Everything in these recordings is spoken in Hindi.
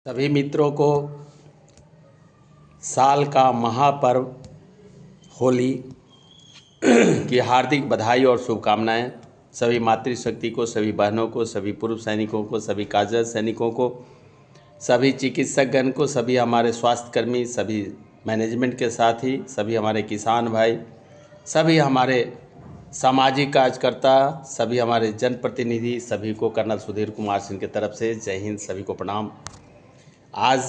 सभी मित्रों को साल का महापर्व होली की हार्दिक बधाई और शुभकामनाएं। सभी मातृशक्ति को, सभी बहनों को, सभी पूर्व सैनिकों को, सभी कार्यरत सैनिकों को, सभी चिकित्सकगण को, सभी हमारे स्वास्थ्यकर्मी, सभी मैनेजमेंट के साथी, सभी हमारे किसान भाई, सभी हमारे सामाजिक कार्यकर्ता, सभी हमारे जनप्रतिनिधि, सभी को कर्नल सुधीर कुमार सिंह की तरफ से जय हिंद, सभी को प्रणाम। आज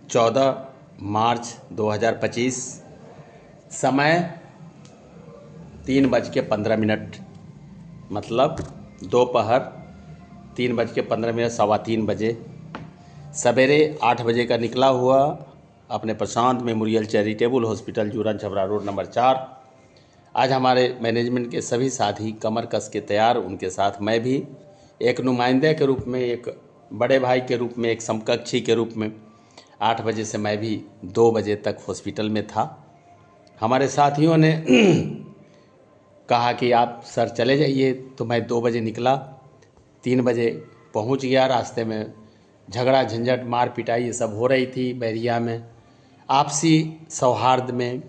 14 मार्च 2025, समय 3:15, मतलब दोपहर 3:15, 3:15 बजे। सवेरे 8 बजे का निकला हुआ अपने Prashant memorial charitable hospital Juran Chhapra road number 4। आज हमारे मैनेजमेंट के सभी साथी कमर कस के तैयार, उनके साथ मैं भी एक नुमाइंदे के रूप में, एक बड़े भाई के रूप में, एक समकक्षी के रूप में 8 बजे से मैं भी 2 बजे तक हॉस्पिटल में था। हमारे साथियों ने कहा कि आप सर चले जाइए, तो मैं 2 बजे निकला, 3 बजे पहुंच गया। रास्ते में झगड़ा झंझट मार पिटाई ये सब हो रही थी बैरिया में। आपसी सौहार्द में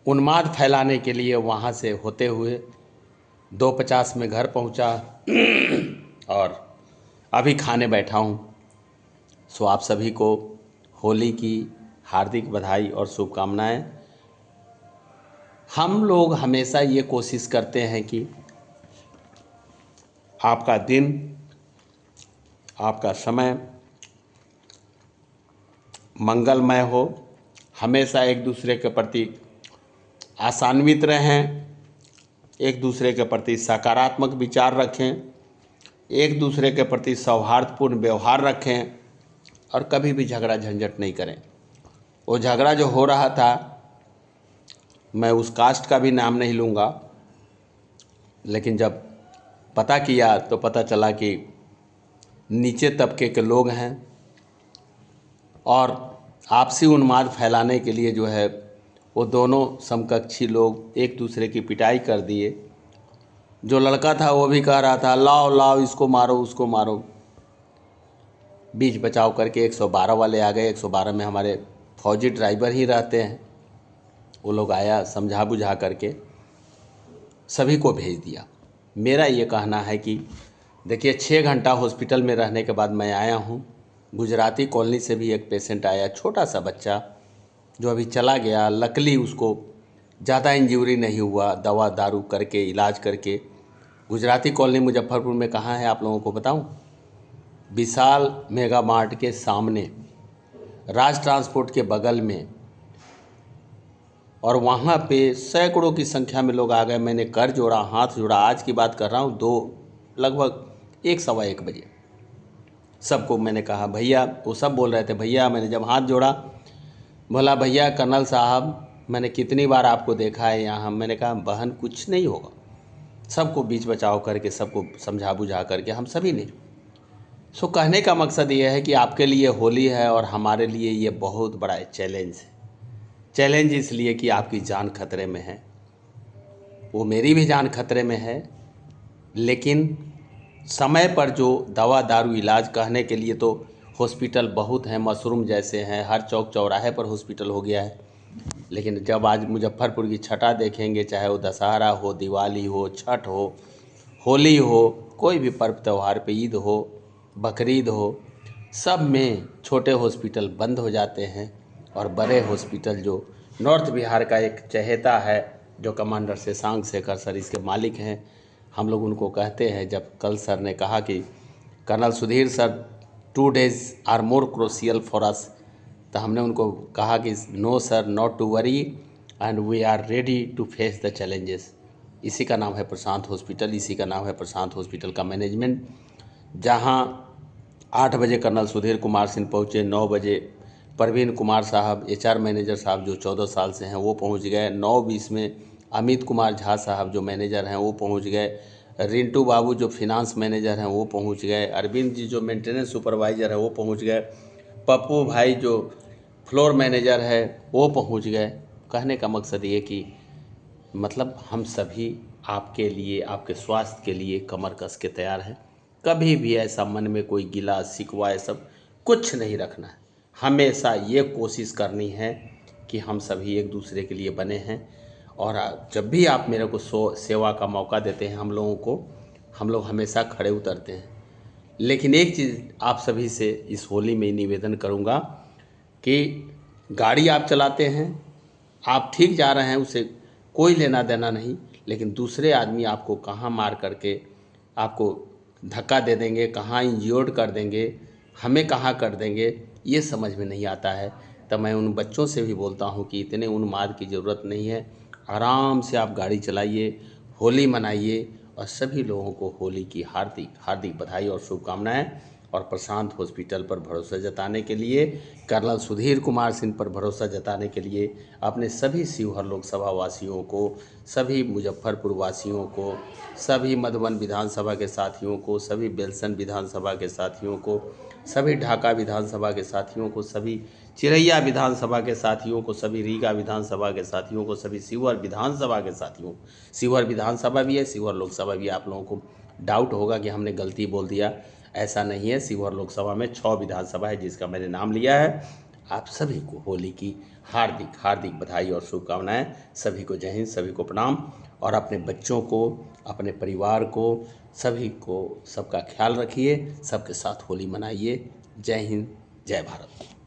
उन्माद फैलाने के लिए वहाँ से होते हुए 2:50 में घर पहुँचा और अभी खाने बैठा हूँ। सो आप सभी को होली की हार्दिक बधाई और शुभकामनाएं। हम लोग हमेशा ये कोशिश करते हैं कि आपका दिन, आपका समय मंगलमय हो, हमेशा एक दूसरे के प्रति आशान्वित रहें, एक दूसरे के प्रति सकारात्मक विचार रखें, एक दूसरे के प्रति सौहार्दपूर्ण व्यवहार रखें और कभी भी झगड़ा झंझट नहीं करें। वो झगड़ा जो हो रहा था, मैं उस कास्ट का भी नाम नहीं लूँगा, लेकिन जब पता किया तो पता चला कि नीचे तबके के लोग हैं और आपसी उन्माद फैलाने के लिए जो है वो दोनों समकक्षी लोग एक दूसरे की पिटाई कर दिए। जो लड़का था वो भी कह रहा था लाओ लाओ इसको मारो उसको मारो। बीच बचाव करके 112 वाले आ गए। 112 में हमारे फौजी ड्राइवर ही रहते हैं, वो लोग आया, समझा बुझा करके सभी को भेज दिया। मेरा ये कहना है कि देखिए 6 घंटा हॉस्पिटल में रहने के बाद मैं आया हूँ। गुजराती कॉलोनी से भी एक पेशेंट आया, छोटा सा बच्चा जो अभी चला गया। लकली उसको ज़्यादा इंजरी नहीं हुआ, दवा दारू करके इलाज करके। गुजराती कॉलोनी मुजफ्फरपुर में कहाँ है आप लोगों को बताऊं? विशाल मेगा मार्ट के सामने, राज ट्रांसपोर्ट के बगल में। और वहाँ पे सैकड़ों की संख्या में लोग आ गए। मैंने कर जोड़ा, हाथ जोड़ा। आज की बात कर रहा हूँ, लगभग 1 सवा 1 बजे। सबको मैंने कहा भैया, वो सब बोल रहे थे भैया। मैंने जब हाथ जोड़ा, बोला भैया कर्नल साहब मैंने कितनी बार आपको देखा है यहाँ। मैंने कहा बहन कुछ नहीं होगा। सबको बीच बचाव करके, सबको समझा बुझा करके हम सभी ने। सो कहने का मकसद ये है कि आपके लिए होली है और हमारे लिए ये बहुत बड़ा चैलेंज है। चैलेंज इसलिए कि आपकी जान खतरे में है, वो मेरी भी जान खतरे में है। लेकिन समय पर जो दवा दारू इलाज, कहने के लिए तो हॉस्पिटल बहुत हैं, मशरूम जैसे हैं, हर चौक चौराहे पर हॉस्पिटल हो गया है। लेकिन जब आज मुजफ्फरपुर की छटा देखेंगे, चाहे वो दशहरा हो, दिवाली हो, छठ हो, होली हो, कोई भी पर्व त्यौहार पे, ईद हो, बकरीद हो, सब में छोटे हॉस्पिटल बंद हो जाते हैं और बड़े हॉस्पिटल, जो नॉर्थ बिहार का एक चहेता है जो कमांडर शशांक शेखर सर इसके मालिक हैं, हम लोग उनको कहते हैं। जब कल सर ने कहा कि colonel Sudhir sir 2 days are more crucial for us, तो हमने उनको कहा कि no sir, not to worry and we are ready to face the challenges. इसी का नाम है प्रशांत हॉस्पिटल, इसी का नाम है प्रशांत हॉस्पिटल का मैनेजमेंट। जहां 8 बजे कर्नल सुधीर कुमार सिंह पहुंचे, 9 बजे परवीन कुमार साहब HR मैनेजर साहब जो 14 साल से हैं वो पहुंच गए। 9:20 में अमित कुमार झा साहब जो मैनेजर हैं वो पहुंच गए। रिंटू बाबू जो फिनांस मैनेजर हैं वो पहुंच गए। अरविंद जी जो मेंटेनेंस सुपरवाइज़र है वो पहुंच गए। पप्पू भाई जो फ्लोर मैनेजर है वो पहुंच गए। कहने का मकसद ये कि मतलब हम सभी आपके लिए, आपके स्वास्थ्य के लिए कमर कस के तैयार हैं। कभी भी ऐसा मन में कोई गिला शिकवा, ये सब कुछ नहीं रखना है। हमेशा ये कोशिश करनी है कि हम सभी एक दूसरे के लिए बने हैं। और जब भी आप मेरे को सेवा का मौका देते हैं हम लोगों को, हम लोग हमेशा खड़े उतरते हैं। लेकिन एक चीज़ आप सभी से इस होली में निवेदन करूंगा कि गाड़ी आप चलाते हैं, आप ठीक जा रहे हैं, उसे कोई लेना देना नहीं, लेकिन दूसरे आदमी आपको कहाँ मार करके आपको धक्का दे देंगे, कहाँ इंज्योर्ड कर देंगे, हमें कहाँ कर देंगे, ये समझ में नहीं आता है। तब मैं उन बच्चों से भी बोलता हूँ कि इतने उन्माद की ज़रूरत नहीं है। आराम से आप गाड़ी चलाइए, होली मनाइए। और सभी लोगों को होली की हार्दिक हार्दिक बधाई और शुभकामनाएं। और प्रशांत हॉस्पिटल पर भरोसा जताने के लिए, कर्नल सुधीर कुमार सिंह पर भरोसा जताने के लिए, अपने सभी शिवहर लोकसभा वासियों को, सभी मुजफ्फरपुर वासियों को, सभी मधुबन विधानसभा के साथियों को, सभी बेलसन विधानसभा के साथियों को, सभी ढाका विधानसभा के साथियों को, सभी चिरैया विधानसभा के साथियों को, सभी रीगा विधानसभा के साथियों को, सभी शिवहर विधानसभा के साथियों, शिवहर विधानसभा भी है, शिवहर लोकसभा भी है। आप लोगों को डाउट होगा कि हमने गलती बोल दिया, ऐसा नहीं है। शिवहर लोकसभा में 6 विधानसभा है जिसका मैंने नाम लिया है। आप सभी को होली की हार्दिक हार्दिक बधाई और शुभकामनाएं। सभी को जय हिंद, सभी को प्रणाम। और अपने बच्चों को, अपने परिवार को, सभी को, सबका ख्याल रखिए, सबके साथ होली मनाइए। जय हिंद, जय भारत।